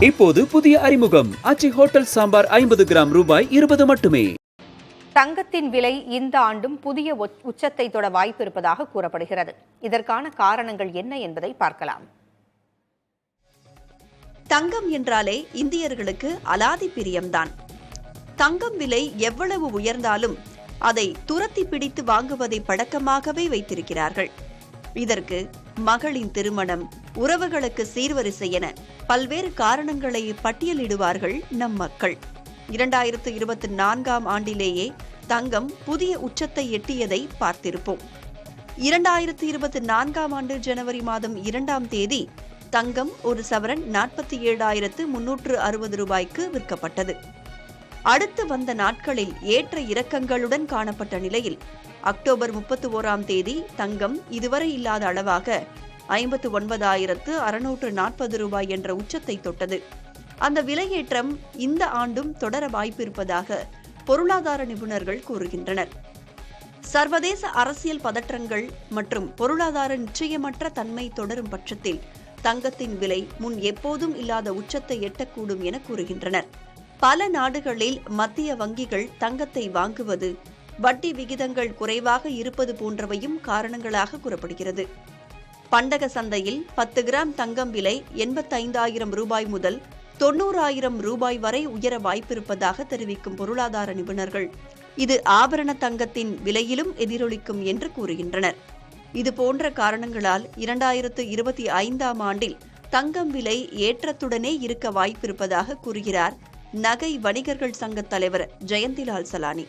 இப்போது புதிய அறிமுகம் அச்சி ஹோட்டல் சாம்பார் 50 கிராம் ரூபாய் 20 மட்டுமே. தங்கத்தின் விலை இந்த ஆண்டும் புதிய உச்சத்தை தொட வாய்ப்பு இருப்பதாக கூறப்படுகிறது. இதற்கான காரணங்கள் என்ன என்பதை பார்க்கலாம். தங்கம் என்றாலே இந்தியர்களுக்கு அலாதி பிரியம்தான். தங்கம் விலை எவ்வளவு உயர்ந்தாலும் அதை துரத்தி பிடித்து வாங்குவதை பழக்கமாகவே வைத்திருக்கிறார்கள். இதற்கு மகளின் திருமணம், உறவுகளுக்கு சீர்வரிசை என பல்வேறு காரணங்களை பட்டியலிடுவார்கள் நம் மக்கள். 2024ஆம் ஆண்டிலேயே தங்கம் புதிய உச்சத்தை எட்டியதை பார்த்திருப்போம். 2024ஆம் ஆண்டு ஜனவரி மாதம் 2ஆம் தேதி தங்கம் ஒரு சவரன் 47,360 ரூபாய்க்கு விற்கப்பட்டது. அடுத்து வந்த நாட்களில் ஏற்ற இறக்கங்களுடன் காணப்பட்ட நிலையில் அக்டோபர் 31ஆம் தேதி தங்கம் இதுவரை இல்லாத அளவாக 59,640 ரூபாய் என்ற உச்சத்தை தொட்டது. அந்த விலையேற்றம் இந்த ஆண்டும் தொடர வாய்ப்பிருப்பதாக பொருளாதார நிபுணர்கள் கூறுகின்றனர். சர்வதேச அரசியல் பதற்றங்கள் மற்றும் பொருளாதார நிச்சயமற்ற தன்மை தொடரும் பட்சத்தில் தங்கத்தின் விலை முன் எப்போதும் இல்லாத உச்சத்தை எட்டக்கூடும் என கூறுகின்றனர். பல நாடுகளில் மத்திய வங்கிகள் தங்கத்தை வாங்குவது, வட்டி விகிதங்கள் குறைவாக இருப்பது போன்றவையும் காரணங்களாக கூறப்படுகிறது. பண்டக சந்தையில் 10 கிராம் தங்கம் விலை 85,000 ரூபாய் முதல் 90,000 ரூபாய் வரை உயர வாய்ப்பிருப்பதாக தெரிவிக்கும் பொருளாதார நிபுணர்கள் இது ஆபரண தங்கத்தின் விலையிலும் எதிரொலிக்கும் என்று கூறுகின்றனர். இதுபோன்ற காரணங்களால் 2025ஆம் ஆண்டில் தங்கம் விலை ஏற்றத்துடனே இருக்க வாய்ப்பிருப்பதாக கூறுகிறார் நகை வணிகர்கள் சங்க தலைவர் ஜெயந்திலால் சலானி.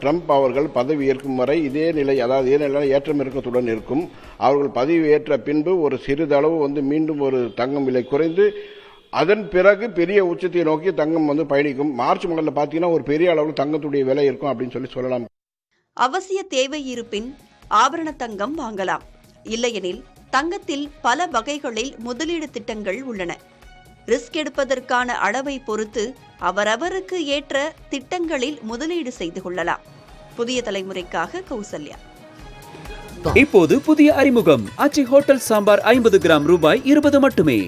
ட்ரம்ப் அவர்கள் பதவி ஏற்கும் வரை இதே நிலை, அதாவது இதே நிலை ஏற்றம் இறக்கத்துடன் இருக்கும். அவர்கள் பதவி ஏற்ற பின்பு ஒரு சிறிதளவு மீண்டும் ஒரு தங்கம் விலை குறைந்து அதன் பிறகு பெரிய உச்சத்தை நோக்கி தங்கம் பயணிக்கும். மார்ச் மாதத்தில் பார்த்தீங்கன்னா ஒரு பெரிய அளவில் தங்கத்துடைய விலை இருக்கும் அப்படின்னு சொல்லலாம். அவசிய தேவை இருப்பின் ஆபரண தங்கம் வாங்கலாம். இல்லையெனில் தங்கத்தில் பல வகைகளில் முதலீடு திட்டங்கள் உள்ளன. ரிஸ்க் எடுப்பதற்கான அளவை பொறுத்து அவரவருக்கு ஏற்ற திட்டங்களில் முதலீடு செய்து கொள்ளலாம். புதிய தலைமுறைக்காக கௌசல்யா. இப்போது புதிய அறிமுகம் அச்சி ஹோட்டல் சாம்பார் 50 கிராம் ரூபாய் 20 மட்டுமே.